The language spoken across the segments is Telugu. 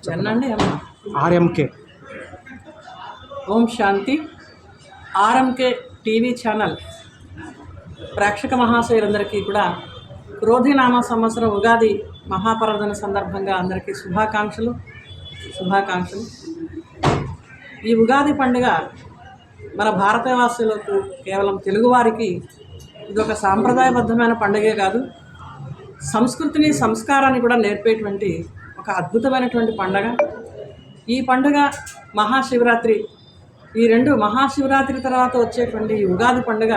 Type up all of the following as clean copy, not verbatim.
చెన్నండి అమ్మ. ఆర్ఎంకే. ఓం శాంతి. ఆర్ఎంకే టీవీ ఛానల్ ప్రేక్షక మహాశయులందరికీ కూడా క్రోధినామ సంవత్సరం ఉగాది మహాపర్వదిన సందర్భంగా అందరికీ శుభాకాంక్షలు. ఈ ఉగాది పండుగ మన భారతవాసులకు, కేవలం తెలుగువారికి ఇదొక సాంప్రదాయబద్ధమైన పండుగే కాదు, సంస్కృతిని, సంస్కారాన్ని కూడా నేర్పేటువంటి ఒక అద్భుతమైనటువంటి పండుగ. ఈ పండుగ మహాశివరాత్రి, ఈ రెండు మహాశివరాత్రి తర్వాత వచ్చేటువంటి ఈ ఉగాది పండుగ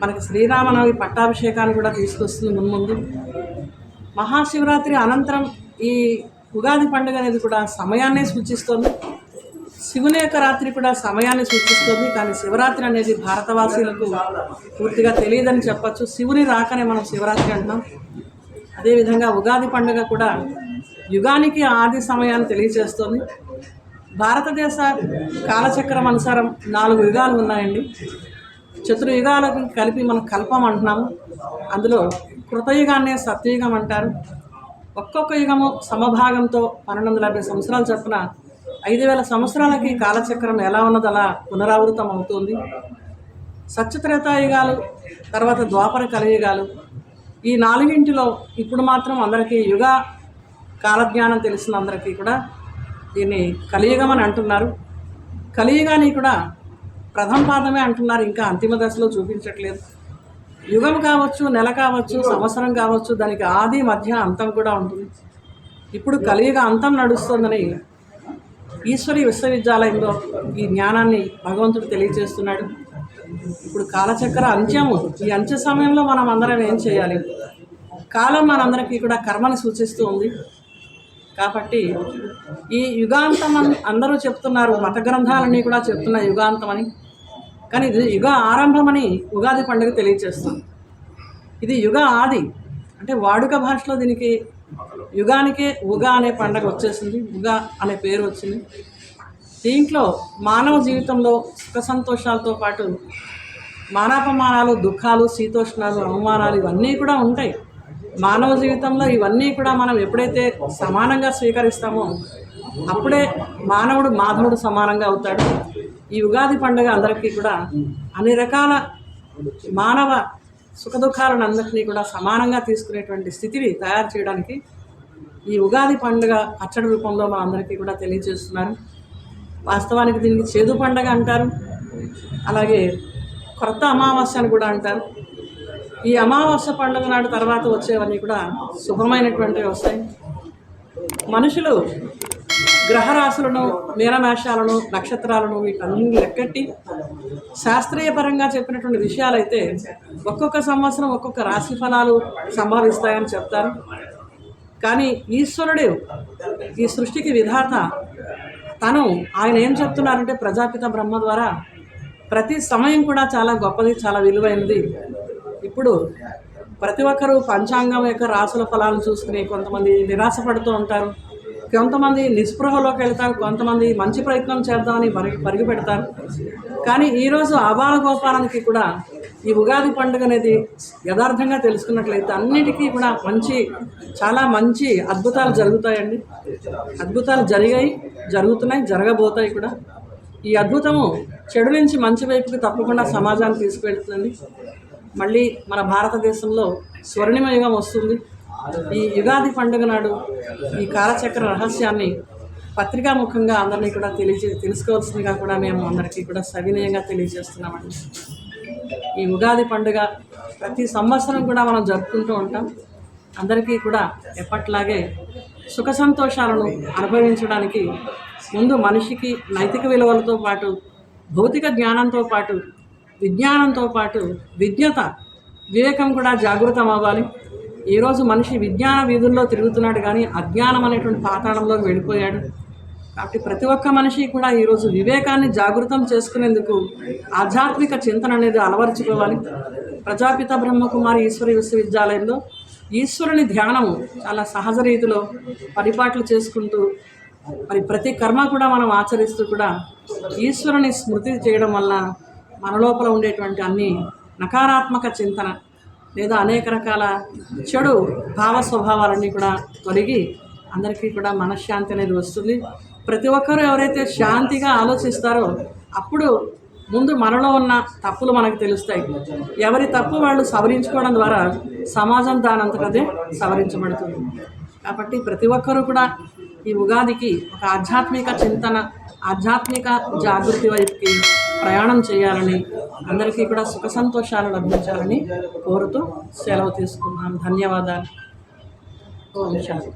మనకి శ్రీరామనవమి పట్టాభిషేకాన్ని కూడా తీసుకొస్తుంది ముందు. మహాశివరాత్రి అనంతరం ఈ ఉగాది పండుగ అనేది కూడా సమయాన్నే సూచిస్తుంది. శివుని యొక్క రాత్రి కూడా సమయాన్ని సూచిస్తుంది. కానీ శివరాత్రి అనేది భారతవాసీలకు పూర్తిగా తెలియదని చెప్పచ్చు. శివుని రాకనే మనం శివరాత్రి అంటున్నాం. అదేవిధంగా ఉగాది పండుగ కూడా యుగానికి ఆది సమయాన్ని తెలియజేస్తుంది. భారతదేశ కాలచక్రం అనుసారం 4 యుగాలు ఉన్నాయండి. చతుర్యుగాలకు కలిపి మనం కల్పం అంటున్నాము. అందులో కృతయుగాన్నే సత్యయుగం అంటారు. ఒక్కొక్క యుగము సమభాగంతో 1250 సంవత్సరాలు చొప్పున 5000 సంవత్సరాలకి కాలచక్రం ఎలా ఉన్నది అలా పునరావృతం అవుతుంది. సత్యత్రేతాయుగాలు, తర్వాత ద్వాపర కలియుగాలు, ఈ 4ంటిలో ఇప్పుడు మాత్రం అందరికీ యుగ కాలజ్ఞానం తెలిసిన అందరికీ కూడా దీన్ని కలియుగం అని అంటున్నారు. కలియుగాన్ని కూడా ప్రథమ పాదమే అంటున్నారు, ఇంకా అంతిమ దశలో చూపించట్లేదు. యుగం కావచ్చు, నెల కావచ్చు, సంవత్సరం కావచ్చు, దానికి ఆది మధ్య అంతం కూడా ఉంటుంది. ఇప్పుడు కలియుగ అంతం నడుస్తుందని ఈశ్వరీ విశ్వవిద్యాలయంలో ఈ జ్ఞానాన్ని భగవంతుడు తెలియజేస్తున్నాడు. ఇప్పుడు కాలచక్ర అంత్యము. ఈ అంత్య సమయంలో మనం అందరం ఏం చేయాలి? కాలం మనందరికీ కూడా కర్మని సూచిస్తూ ఉంది. కాబట్టి ఈ యుగాంతం అందరూ చెప్తున్నారు, మత గ్రంథాలన్నీ కూడా చెప్తున్నాయి యుగాంతం అని. కానీ ఇది యుగ ఆరంభమని ఉగాది పండుగ తెలియజేస్తుంది. ఇది యుగ ఆది అంటే వాడుక భాషలో దీనికి యుగానికే ఉగా అనే పండుగ వచ్చేసింది, ఉగా అనే పేరు వచ్చింది. దీంట్లో మానవ జీవితంలో సుఖ సంతోషాలతో పాటు మానాపమానాలు, దుఃఖాలు, శీతోష్ణాలు, అవమానాలు ఇవన్నీ కూడా ఉంటాయి. మానవ జీవితంలో ఇవన్నీ కూడా మనం ఎప్పుడైతే సమానంగా స్వీకరిస్తామో అప్పుడే మానవుడు మాధవుడు సమానంగా అవుతాడు. ఈ ఉగాది పండుగ అందరికీ కూడా అన్ని రకాల మానవ సుఖదుఖాలను అందరినీ కూడా సమానంగా తీసుకునేటువంటి స్థితిని తయారు చేయడానికి ఈ ఉగాది పండుగ పచ్చడి రూపంలో మా అందరికీ కూడా తెలియజేస్తున్నారు. వాస్తవానికి దీనికి చేదు పండుగ అంటారు, అలాగే కొత్త అమావాస్య అని కూడా అంటారు. ఈ అమావాస్య పండుగ నాడు తర్వాత వచ్చేవన్నీ కూడా శుభమైనటువంటివి వస్తాయి. మనుషులు గ్రహరాశులను, మీనమేషాలను, నక్షత్రాలను వీటన్ని లెక్కెట్టి శాస్త్రీయ పరంగా చెప్పినటువంటి విషయాలైతే ఒక్కొక్క సంవత్సరం ఒక్కొక్క రాశి ఫలాలు సంభవిస్తాయని చెప్తారు. కానీ ఈశ్వరుడు, ఈ సృష్టికి విధాత, ఆయన ఏం చెప్తున్నారంటే ప్రజాపిత బ్రహ్మ ద్వారా ప్రతి సమయం కూడా చాలా గొప్పది, చాలా విలువైనది. ఇప్పుడు ప్రతి ఒక్కరూ పంచాంగం యొక్క రాసుల ఫలాలను చూసుకుని కొంతమంది నిరాశపడుతూ ఉంటారు, కొంతమంది నిస్పృహలోకి వెళ్తారు, కొంతమంది మంచి ప్రయత్నం చేద్దామని పరిగి పెడతారు. కానీ ఈరోజు ఆబాల గోపాలానికి కూడా ఈ ఉగాది పండుగ అనేది యథార్థంగా తెలుసుకున్నట్లయితే అన్నిటికీ కూడా చాలా మంచి అద్భుతాలు జరుగుతాయండి. అద్భుతాలు జరిగాయి, జరుగుతున్నాయి, జరగబోతాయి కూడా. ఈ అద్భుతము చెడు నుంచి మంచి వైపుకి తప్పకుండా సమాజాన్ని తీసుకువెళ్తుంది. మళ్ళీ మన భారతదేశంలో స్వర్ణిమ యుగం వస్తుంది. ఈ యుగాది పండుగ నాడు ఈ కాలచక్ర రహస్యాన్ని పత్రికాముఖంగా అందరినీ కూడా తెలుసుకోవాల్సిందిగా కూడా మేము అందరికీ కూడా సవినయంగా తెలియజేస్తున్నామండి. ఈ ఉగాది పండుగ ప్రతి సంవత్సరం కూడా మనం జరుపుకుంటూ ఉంటాం. అందరికీ కూడా ఎప్పట్లాగే సుఖ సంతోషాలను అనుభవించడానికి ముందు మనిషికి నైతిక విలువలతో పాటు, భౌతిక జ్ఞానంతో పాటు, విజ్ఞానంతో పాటు వివేకం కూడా జాగృతం అవ్వాలి. ఈరోజు మనిషి విజ్ఞాన వీధుల్లో తిరుగుతున్నాడు, కానీ అజ్ఞానం అనేటువంటి పాతాళంలోకి వెళ్ళిపోయాడు. కాబట్టి ప్రతి ఒక్క మనిషి కూడా ఈరోజు వివేకాన్ని జాగృతం చేసుకునేందుకు ఆధ్యాత్మిక చింతన అనేది అలవరుచుకోవాలి. ప్రజాపిత బ్రహ్మకుమారి ఈశ్వరీ విశ్వవిద్యాలయంలో ఈశ్వరుని ధ్యానము చాలా సహజ రీతిలో పరిపాట్లు చేసుకుంటూ, మరి ప్రతి కర్మ కూడా మనం ఆచరిస్తూ కూడా ఈశ్వరుని స్మృతి చేయడం వల్ల మన లోపల ఉండేటువంటి అన్ని నకారాత్మక చింతన లేదా అనేక రకాల చెడు భావ స్వభావాలన్నీ కూడా తొలగి అందరికీ కూడా మనశ్శాంతి అనేది వస్తుంది. ప్రతి ఒక్కరూ ఎవరైతే శాంతిగా ఆలోచిస్తారో అప్పుడు ముందు మనలో ఉన్న తప్పులు మనకు తెలుస్తాయి. ఎవరి తప్పు వాళ్ళు సవరించుకోవడం ద్వారా సమాజం దానంతటదే సవరించబడుతుంది. కాబట్టి ప్రతి ఒక్కరూ కూడా ఈ ఉగాదికి ఒక ఆధ్యాత్మిక చింతన, ఆధ్యాత్మిక జాగృతి వైపుకి ప్రయాణం చేయాలని, అందరికీ కూడా సుఖ సంతోషాలు లభించాలని కోరుతూ సెలవు తీసుకున్నాను. ధన్యవాదాలు. ఓం శాంతి.